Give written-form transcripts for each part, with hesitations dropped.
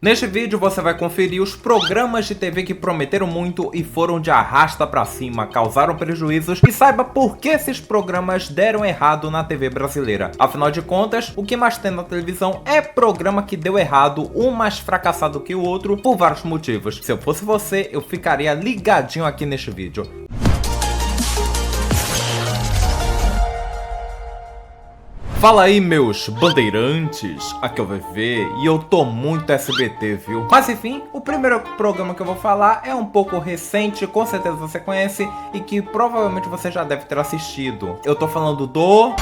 Neste vídeo você vai conferir os programas de TV que prometeram muito e foram de arrasta pra cima, causaram prejuízos, e saiba por que esses programas deram errado na TV brasileira. Afinal de contas, o que mais tem na televisão é programa que deu errado, um mais fracassado que o outro, por vários motivos. Se eu fosse você, eu ficaria ligadinho aqui neste vídeo. Fala aí, meus bandeirantes, aqui é o VV e eu tô muito SBT, viu? Mas enfim, o primeiro programa que eu vou falar é um pouco recente, com certeza você conhece e que provavelmente você já deve ter assistido. Eu tô falando do...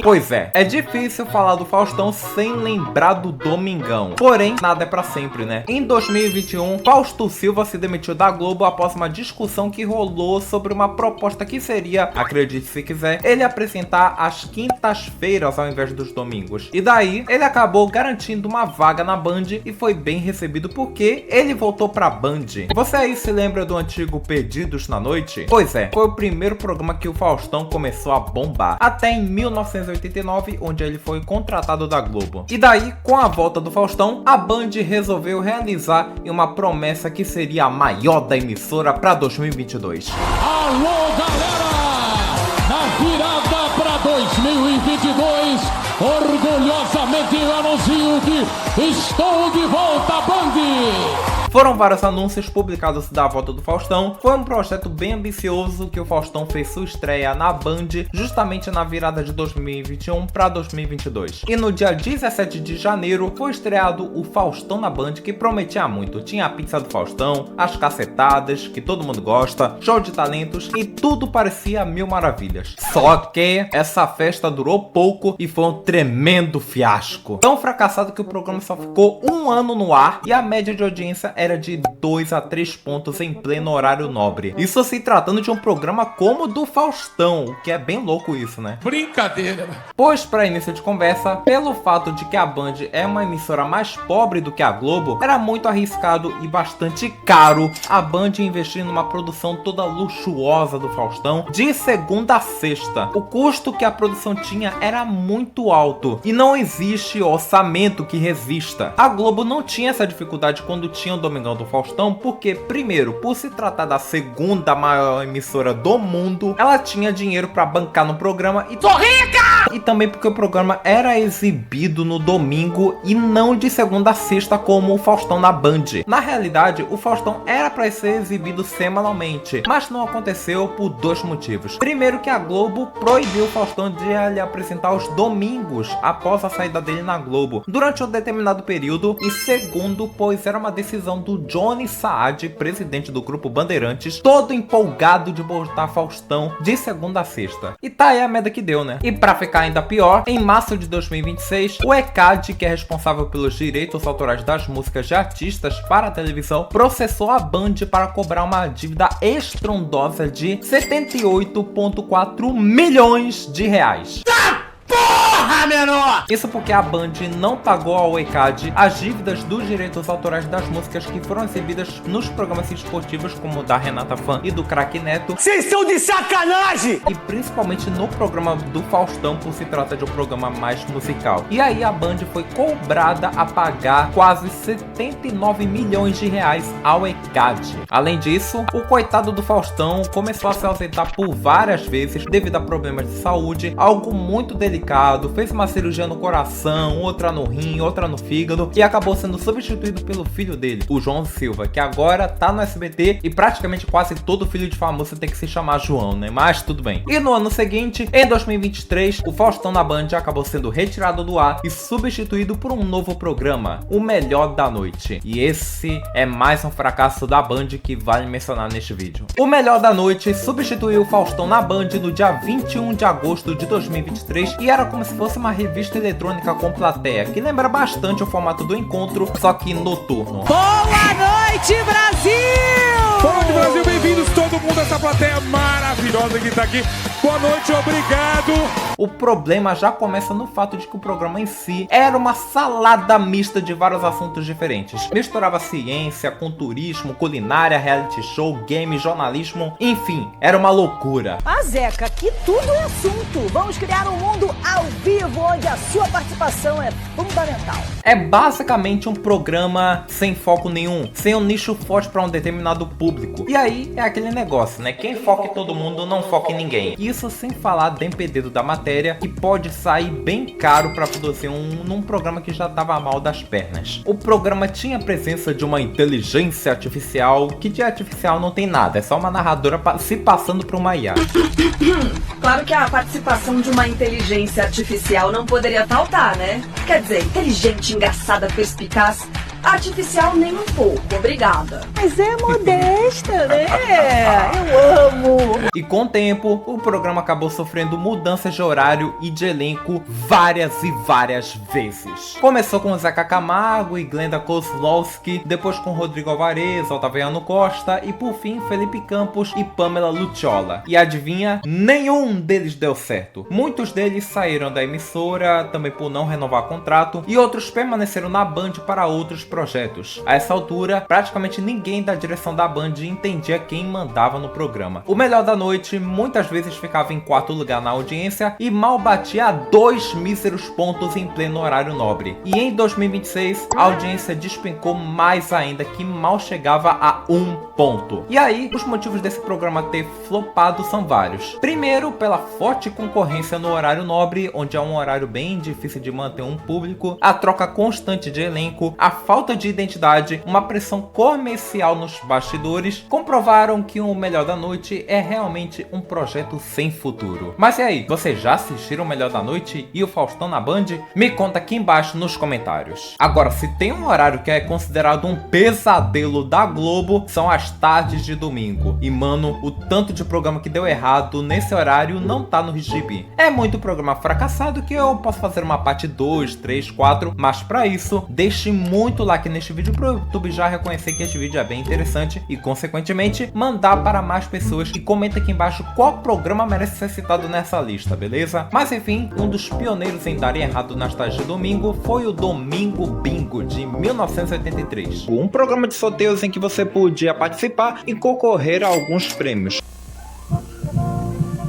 Pois é difícil falar do Faustão sem lembrar do Domingão. Porém, nada é pra sempre, né? Em 2021, Fausto Silva se demitiu da Globo após uma discussão que rolou sobre uma proposta que seria, acredite se quiser, ele apresentar às quintas-feiras ao invés dos domingos. E daí, ele acabou garantindo uma vaga na Band e foi bem recebido porque ele voltou pra Band. Você aí se lembra do antigo Perdidos na Noite? Pois é, foi o primeiro programa que o Faustão começou a bombar. Até em 1989, onde ele foi contratado da Globo. E daí, com a volta do Faustão, a Band resolveu realizar uma promessa que seria a maior da emissora para 2022. Alô, galera! Na virada para 2022, orgulhosamente eu anuncio que estou de volta à Band! Foram vários anúncios publicados da volta do Faustão. Foi um projeto bem ambicioso que o Faustão fez sua estreia na Band justamente na virada de 2021 para 2022. E no dia 17 de janeiro foi estreado o Faustão na Band, que prometia muito. Tinha a pizza do Faustão, as cacetadas, que todo mundo gosta, show de talentos e tudo parecia mil maravilhas. Só que essa festa durou pouco e foi um tremendo fiasco. Tão fracassado que o programa só ficou um ano no ar e a média de audiência era de 2 a 3 pontos em pleno horário nobre. Isso se tratando de um programa como o do Faustão, o que é bem louco isso, né? Brincadeira! Pois, para início de conversa, pelo fato de que a Band é uma emissora mais pobre do que a Globo, era muito arriscado e bastante caro a Band investir numa produção toda luxuosa do Faustão de segunda a sexta. O custo que a produção tinha era muito alto e não existe orçamento que resista. A Globo não tinha essa dificuldade quando tinha o Domingão do Faustão, porque primeiro, por se tratar da segunda maior emissora do mundo, ela tinha dinheiro para bancar no programa e... Sou rica! E também porque o programa era exibido no domingo e não de segunda a sexta como o Faustão na Band. Na realidade, o Faustão era para ser exibido semanalmente, mas não aconteceu por dois motivos. Primeiro, que a Globo proibiu o Faustão de ele apresentar aos domingos após a saída dele na Globo durante um determinado período, e segundo, pois era uma decisão do Johnny Saad, presidente do grupo Bandeirantes, todo empolgado de botar Faustão de segunda a sexta. E tá aí a merda que deu, né? E pra ficar ainda pior, em março de 2026, o ECAD, que é responsável pelos direitos autorais das músicas de artistas para a televisão, processou a Band para cobrar uma dívida estrondosa de 78,4 milhões de reais. Porra, menor! Isso porque a Band não pagou ao ECAD as dívidas dos direitos autorais das músicas que foram exibidas nos programas esportivos, como o da Renata Fã e do Craque Neto. Vocês estão de sacanagem! E principalmente no programa do Faustão, por se trata de um programa mais musical. E aí a Band foi cobrada a pagar quase 79 milhões de reais ao ECAD. Além disso, o coitado do Faustão começou a se ausentar por várias vezes devido a problemas de saúde, algo muito delicado. Fez uma cirurgia no coração, outra no rim, outra no fígado, e acabou sendo substituído pelo filho dele, o João Silva, que agora tá no SBT e praticamente quase todo filho de famoso tem que se chamar João, né? Mas tudo bem. E no ano seguinte, em 2023, o Faustão na Band acabou sendo retirado do ar e substituído por um novo programa, O Melhor da Noite. E esse é mais um fracasso da Band que vale mencionar neste vídeo. O Melhor da Noite substituiu o Faustão na Band no dia 21 de agosto de 2023 e era como se fosse uma revista eletrônica com plateia, que lembra bastante o formato do Encontro, só que noturno. Boa noite, Brasil! Boa noite, Brasil! Bem-vindos todo mundo a essa plateia maravilhosa que tá aqui. Boa noite, obrigado. O problema já começa no fato de que o programa em si era uma salada mista de vários assuntos diferentes. Misturava ciência, culturismo, culinária, reality show, game, jornalismo, enfim, era uma loucura. Ah, Zeca, aqui tudo é assunto. Vamos criar um mundo ao vivo onde a sua participação é fundamental. É basicamente um programa sem foco nenhum, sem um nicho forte para um determinado público. E aí é aquele negócio, né? Quem foca em todo mundo não foca em ninguém. Isso sem falar dependendo da matéria, que pode sair bem caro para produzir num programa que já tava mal das pernas. O programa tinha a presença de uma inteligência artificial, que de artificial não tem nada, é só uma narradora se passando por uma IA. Claro que a participação de uma inteligência artificial não poderia faltar, né? Quer dizer, inteligente, engraçada, perspicaz. Artificial nem um pouco, obrigada. Mas é modesta, né? Eu amo. E com o tempo, o programa acabou sofrendo mudanças de horário e de elenco várias e várias vezes. Começou com Zeca Camargo e Glenda Kozlowski, depois com Rodrigo Alvarez, Otaviano Costa e por fim Felipe Campos e Pamela Lucciola. E adivinha? Nenhum deles deu certo. Muitos deles saíram da emissora, também por não renovar contrato, e outros permaneceram na Band para outros projetos. A essa altura, praticamente ninguém da direção da Band entendia quem mandava no programa. O Melhor da Noite muitas vezes ficava em quarto lugar na audiência e mal batia 2 míseros pontos em pleno horário nobre. E em 2026, a audiência despencou mais ainda, que mal chegava a 1 ponto. E aí, os motivos desse programa ter flopado são vários. Primeiro, pela forte concorrência no horário nobre, onde é um horário bem difícil de manter um público, a troca constante de elenco, a falta de identidade, uma pressão comercial nos bastidores, comprovaram que o Melhor da Noite é realmente um projeto sem futuro. Mas e aí, vocês já assistiram o Melhor da Noite e o Faustão na Band? Me conta aqui embaixo nos comentários. Agora, se tem um horário que é considerado um pesadelo da Globo, são as tardes de domingo. E mano, o tanto de programa que deu errado nesse horário não tá no gibi. É muito programa fracassado que eu posso fazer uma parte 2, 3, 4, mas pra isso, deixe muito like neste vídeo pro YouTube já reconhecer que este vídeo é bem interessante e consequentemente mandar para mais pessoas, e comenta aqui embaixo qual programa merece ser citado nessa lista, beleza? Mas enfim, um dos pioneiros em darem errado nas tardes de domingo foi o Domingo Bingo de 1983. Um programa de sorteios em que você podia participar e concorrer a alguns prêmios.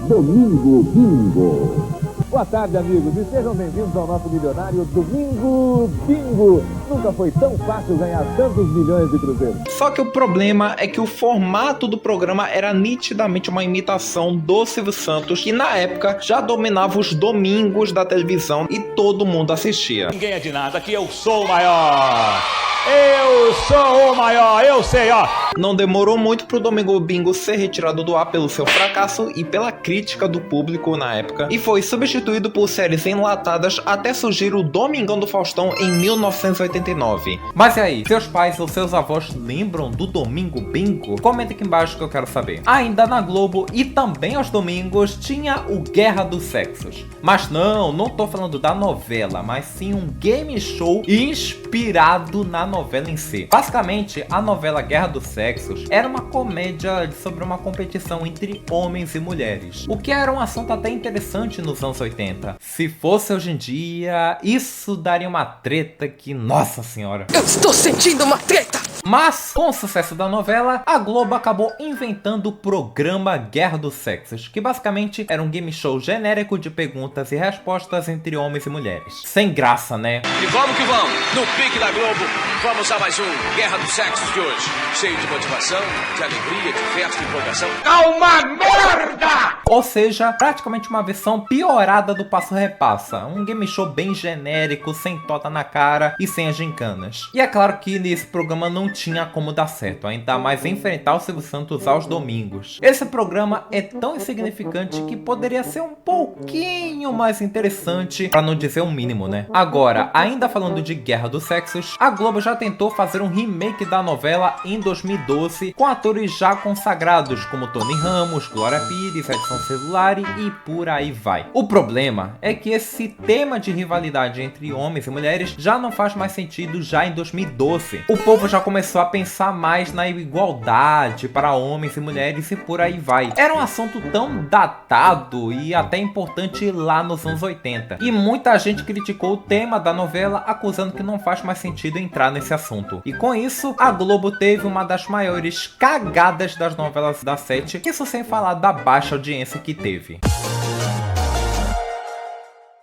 Domingo Bingo. Boa tarde, amigos, e sejam bem-vindos ao nosso milionário Domingo Bingo. Nunca foi tão fácil ganhar tantos milhões de cruzeiros. Só que o problema é que o formato do programa era nitidamente uma imitação do Silvio Santos, que na época já dominava os domingos da televisão e todo mundo assistia. Ninguém é de nada, aqui eu sou o maior. Eu sou o maior, eu sei, ó. Não demorou muito pro Domingo Bingo ser retirado do ar pelo seu fracasso e pela crítica do público na época, e foi substituído por séries enlatadas até surgir o Domingão do Faustão em 1989. Mas e aí, seus pais ou seus avós lembram do Domingo Bingo? Comenta aqui embaixo que eu quero saber. Ainda na Globo e também aos domingos tinha o Guerra dos Sexos. Mas não tô falando da novela, mas sim um game show inspirado na novela em si. Basicamente, a novela Guerra dos Sexos era uma comédia sobre uma competição entre homens e mulheres, o que era um assunto até interessante nos anos 80. Se fosse hoje em dia, isso daria uma treta que, nossa senhora. Eu estou sentindo uma treta! Mas, com o sucesso da novela, a Globo acabou inventando o programa Guerra dos Sexos, que basicamente era um game show genérico de perguntas e respostas entre homens e mulheres. Sem graça, né? E vamos que vamos, no pique da Globo, vamos a mais um Guerra dos Sexos de hoje. Cheio de motivação, de alegria, de festa e empolgação. Calma, merda! Ou seja, praticamente uma versão piorada do Passo Repassa. Um game show bem genérico, sem tota na cara e sem as gincanas. E é claro que nesse programa não tinha como dar certo, ainda mais enfrentar o Silvio Santos aos domingos. Esse programa é tão insignificante que poderia ser um pouquinho mais interessante, para não dizer o mínimo, né? Agora, ainda falando de Guerra dos Sexos, a Globo já tentou fazer um remake da novela em 2012, com atores já consagrados como Tony Ramos, Glória Pires, Edson comunicação celular e por aí vai. O problema é que esse tema de rivalidade entre homens e mulheres já não faz mais sentido já em 2012. O povo já começou a pensar mais na igualdade para homens e mulheres e por aí vai. Era um assunto tão datado e até importante lá nos anos 80. E muita gente criticou o tema da novela, acusando que não faz mais sentido entrar nesse assunto. E com isso, a Globo teve uma das maiores cagadas das novelas da Sete, isso sem falar da baixa audiência que teve.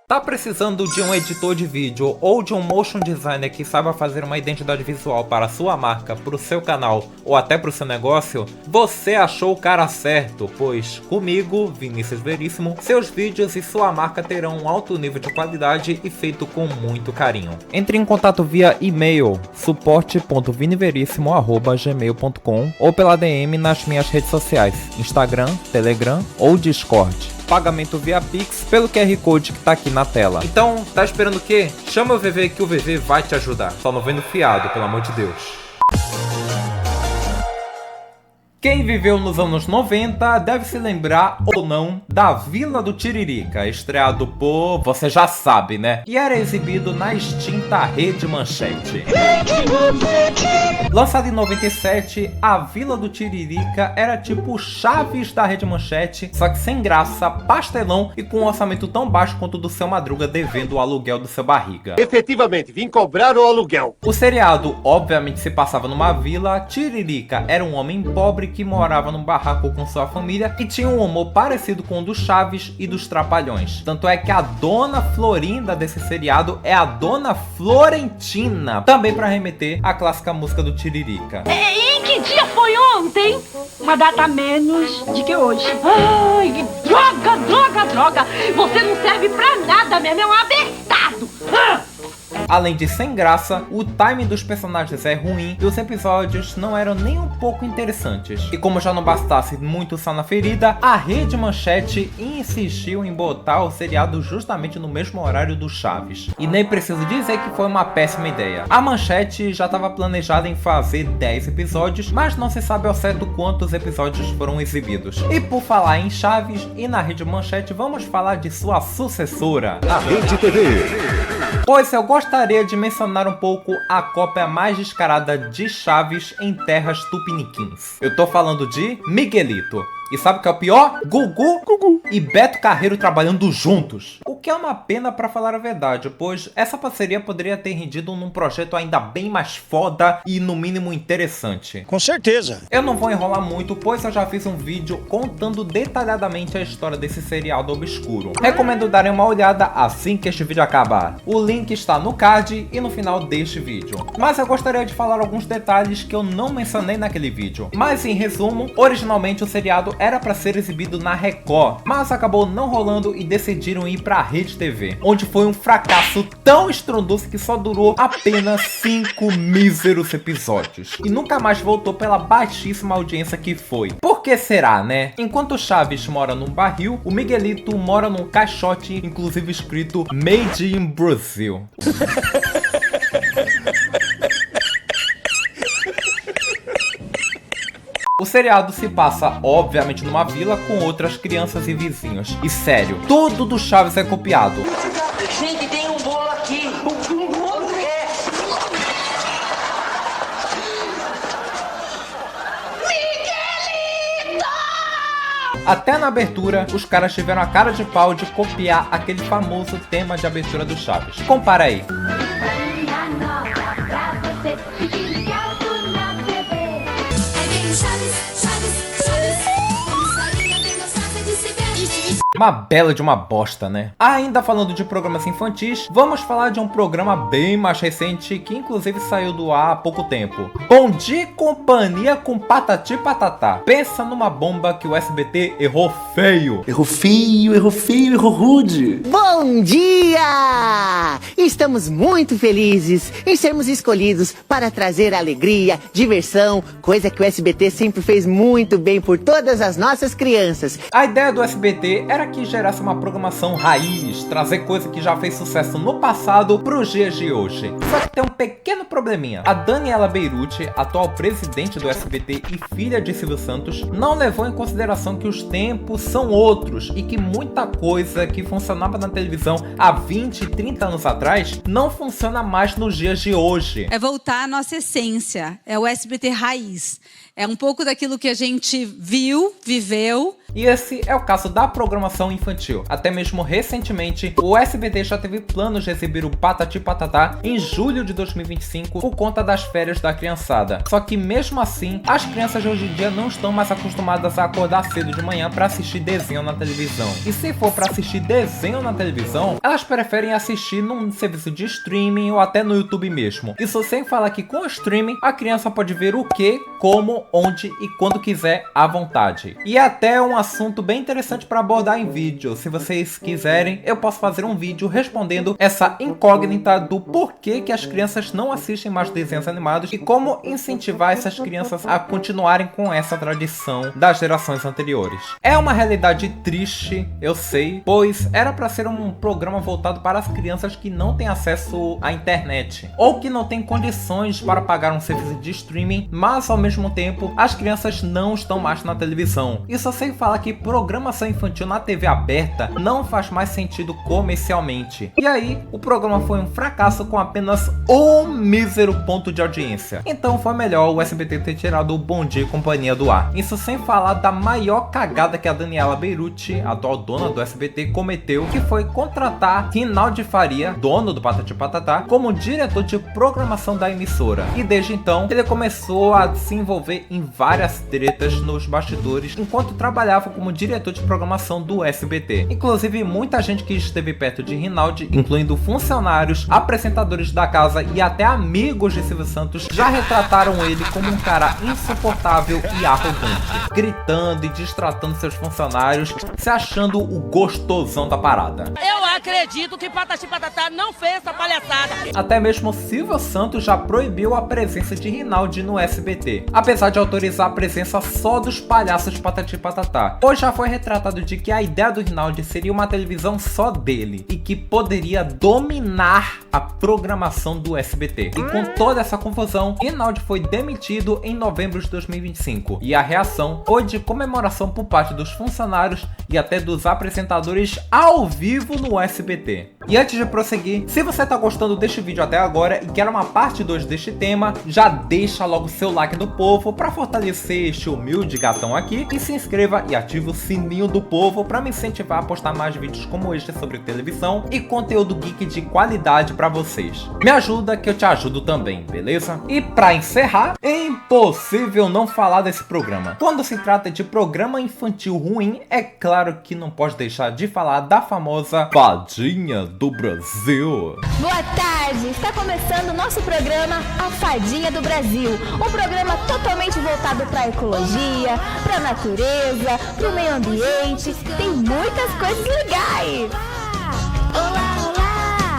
Tá precisando de um editor de vídeo ou de um motion designer que saiba fazer uma identidade visual para a sua marca, para o seu canal ou até para o seu negócio? Você achou o cara certo, pois comigo, Vinícius Veríssimo, seus vídeos e sua marca terão um alto nível de qualidade e feito com muito carinho. Entre em contato via e-mail suporte.viniverissimo@gmail.com ou pela DM nas minhas redes sociais, Instagram, Telegram ou Discord. Pagamento via Pix pelo QR Code que tá aqui na tela. Então, tá esperando o quê? Chama o VV que o VV vai te ajudar. Só não vendo fiado, pelo amor de Deus. Quem viveu nos anos 90 deve se lembrar ou não da Vila do Tiririca, estreado por, você já sabe, né? E era exibido na extinta Rede Manchete. Lançado em 97, a Vila do Tiririca era tipo Chaves da Rede Manchete, só que sem graça, pastelão e com um orçamento tão baixo quanto o do seu Madruga devendo o aluguel do seu barriga. Efetivamente, vim cobrar o aluguel. O seriado, obviamente, se passava numa vila. Tiririca era um homem pobre que morava num barraco com sua família e tinha um humor parecido com o do Chaves e dos Trapalhões. Tanto é que a dona Florinda desse seriado é a Dona Florentina, também para remeter à clássica música do Tiririca. Em que dia foi ontem? Uma data menos de que hoje. Ai, que droga, droga, droga! Você não serve pra nada mesmo, é um abestado! Além de sem graça, o timing dos personagens é ruim e os episódios não eram nem um pouco interessantes. E como já não bastasse muito sal na ferida, a Rede Manchete insistiu em botar o seriado justamente no mesmo horário do Chaves. E nem preciso dizer que foi uma péssima ideia. A Manchete já estava planejada em fazer 10 episódios, mas não se sabe ao certo quantos episódios foram exibidos. E por falar em Chaves e na Rede Manchete, vamos falar de sua sucessora, a Rede TV. Pois eu gostaria de mencionar um pouco a cópia mais descarada de Chaves em terras tupiniquins. Eu tô falando de Miguelito. E sabe o que é o pior? Gugu e Beto Carreiro trabalhando juntos. O que é uma pena pra falar a verdade, pois essa parceria poderia ter rendido num projeto ainda bem mais foda e no mínimo interessante. Com certeza. Eu não vou enrolar muito, pois eu já fiz um vídeo contando detalhadamente a história desse seriado obscuro. Recomendo darem uma olhada assim que este vídeo acabar. O link está no card e no final deste vídeo. Mas eu gostaria de falar alguns detalhes que eu não mencionei naquele vídeo. Mas em resumo, originalmente o seriado era para ser exibido na Record, mas acabou não rolando e decidiram ir para a Rede TV, onde foi um fracasso tão estrondoso que só durou apenas 5 míseros episódios e nunca mais voltou pela baixíssima audiência que foi. Por que será, né? Enquanto Chaves mora num barril, o Miguelito mora num caixote, inclusive escrito Made in Brazil. O seriado se passa, obviamente, numa vila com outras crianças e vizinhos. E sério, tudo do Chaves é copiado. Gente, tem um bolo aqui. Um bolo é... Miguelito! Até na abertura, os caras tiveram a cara de pau de copiar aquele famoso tema de abertura do Chaves. Compara aí. Uma bela de uma bosta, né? Ainda falando de programas infantis, vamos falar de um programa bem mais recente que inclusive saiu do ar há pouco tempo. Bom Dia e Companhia com Patati Patatá. Pensa numa bomba que o SBT errou feio. Errou feio, errou feio, errou rude. Bom dia! Estamos muito felizes em sermos escolhidos para trazer alegria, diversão, coisa que o SBT sempre fez muito bem por todas as nossas crianças. A ideia do SBT era que gerasse uma programação raiz, trazer coisa que já fez sucesso no passado pros dias de hoje. Só que tem um pequeno probleminha. A Daniela Beirute, atual presidente do SBT e filha de Silvio Santos, não levou em consideração que os tempos são outros e que muita coisa que funcionava na televisão há 20, 30 anos atrás não funciona mais nos dias de hoje. É voltar à nossa essência, é o SBT raiz. É um pouco daquilo que a gente viu, viveu. E esse é o caso da programação infantil. Até mesmo recentemente, o SBT já teve planos de exibir o Patati Patatá em julho de 2025 por conta das férias da criançada. Só que mesmo assim, as crianças de hoje em dia não estão mais acostumadas a acordar cedo de manhã para assistir desenho na televisão. E se for para assistir desenho na televisão, elas preferem assistir num serviço de streaming ou até no YouTube mesmo. Isso sem falar que com o streaming, a criança pode ver o que, como, onde e quando quiser à vontade. E até um assunto bem interessante para abordar em vídeo. Se vocês quiserem, eu posso fazer um vídeo respondendo essa incógnita do porquê que as crianças não assistem mais desenhos animados e como incentivar essas crianças a continuarem com essa tradição das gerações anteriores. É uma realidade triste, eu sei, pois era para ser um programa voltado para as crianças que não têm acesso à internet ou que não têm condições para pagar um serviço de streaming, mas ao mesmo tempo as crianças não estão mais na televisão. E só sem falar que programação infantil na TV aberta não faz mais sentido comercialmente. E aí, o programa foi um fracasso com apenas um mísero ponto de audiência. Então foi melhor o SBT ter tirado o Bom Dia e Companhia do ar. Isso sem falar da maior cagada que a Daniela Beirute, a atual dona do SBT, cometeu, que foi contratar Rinaldi Faria, dono do Patati Patatá, como diretor de programação da emissora. E desde então, ele começou a se envolver em várias tretas nos bastidores enquanto trabalhava como diretor de programação do SBT. Inclusive, muita gente que esteve perto de Rinaldi, incluindo funcionários, apresentadores da casa e até amigos de Silvio Santos, já retrataram ele como um cara insuportável e arrogante, gritando e distratando seus funcionários, se achando o gostosão da parada. Eu acredito que Patati Patatá não fez essa palhaçada. Até mesmo Silvio Santos já proibiu a presença de Rinaldi no SBT, apesar de autorizar a presença só dos palhaços Patati Patatá. Pois já foi retratado de que a ideia do Rinaldi seria uma televisão só dele e que poderia dominar a programação do SBT. E com toda essa confusão, Rinaldi foi demitido em novembro de 2025 e a reação foi de comemoração por parte dos funcionários e até dos apresentadores ao vivo no SBT. E antes de prosseguir, se você tá gostando deste vídeo até agora e quer uma parte 2 deste tema, já deixa logo seu like do povo para fortalecer este humilde gatão aqui e se inscreva e ative o sininho do povo para me incentivar a postar mais vídeos como este sobre televisão e conteúdo geek de qualidade para vocês. Me ajuda que eu te ajudo também, beleza? E para encerrar, é impossível não falar desse programa. Quando se trata de programa infantil ruim, é claro que não pode deixar de falar da famosa Fadinha do Brasil. Boa tarde, está começando o nosso programa A Fadinha do Brasil, um programa totalmente voltado para a ecologia, para a natureza, para o meio ambiente, tem muitas coisas legais. Olá, olá,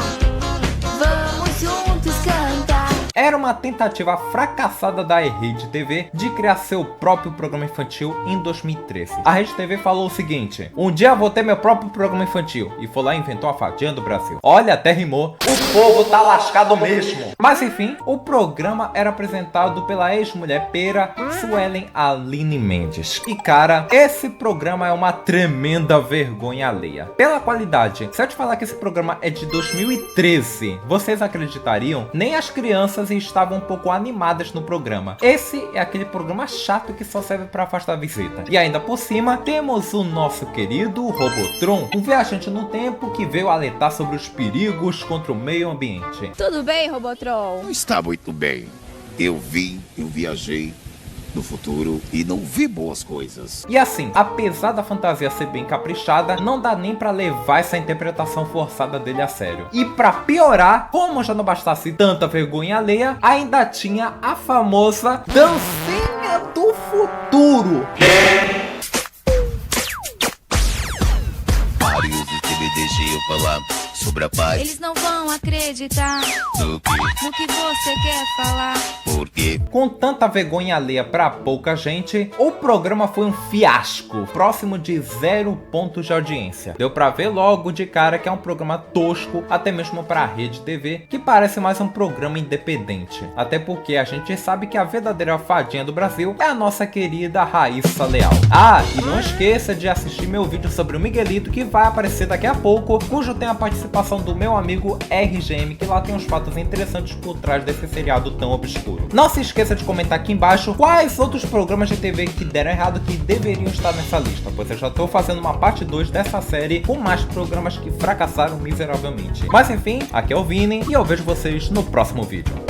vamos juntos cantar. Era uma tentativa fracassada da Rede TV de criar seu próprio programa infantil em 2013. A Rede TV falou o seguinte: um dia vou ter meu próprio programa infantil. E foi lá e inventou a Fadinha do Brasil. Olha, até rimou. O povo tá lascado mesmo. Mas enfim, o programa era apresentado pela ex-mulher pera Suelen Aline Mendes. E cara, esse programa é uma tremenda vergonha alheia. Pela qualidade, se eu te falar que esse programa é de 2013, vocês acreditariam? Nem as crianças estavam um pouco animadas no programa. Esse é aquele programa chato que só serve para afastar a visita. E ainda por cima, temos o nosso querido Robotron, um viajante no tempo que veio alertar sobre os perigos contra o meio ambiente. Tudo bem, Robotron? Está muito bem. Eu viajei no futuro e não vi boas coisas. E assim, apesar da fantasia ser bem caprichada, não dá nem pra levar essa interpretação forçada dele a sério. E pra piorar, como já não bastasse tanta vergonha alheia, ainda tinha a famosa dancinha do futuro. Deixa eu falar sobre a paz. Eles não vão acreditar No que você quer falar. Por quê? Com tanta vergonha alheia pra pouca gente, o programa foi um fiasco, próximo de 0 pontos de audiência. Deu pra ver logo de cara que é um programa tosco, até mesmo pra rede TV, que parece mais um programa independente. Até porque a gente sabe que a verdadeira fadinha do Brasil é a nossa querida Raíssa Leal. Ah, e não esqueça de assistir meu vídeo sobre o Miguelito, que vai aparecer daqui a pouco, cujo tem a participação do meu amigo RGM, que lá tem uns fatos interessantes por trás desse seriado tão obscuro. Não se esqueça de comentar aqui embaixo quais outros programas de TV que deram errado que deveriam estar nessa lista, pois eu já estou fazendo uma parte 2 dessa série com mais programas que fracassaram miseravelmente. Mas enfim, aqui é o Vini e eu vejo vocês no próximo vídeo.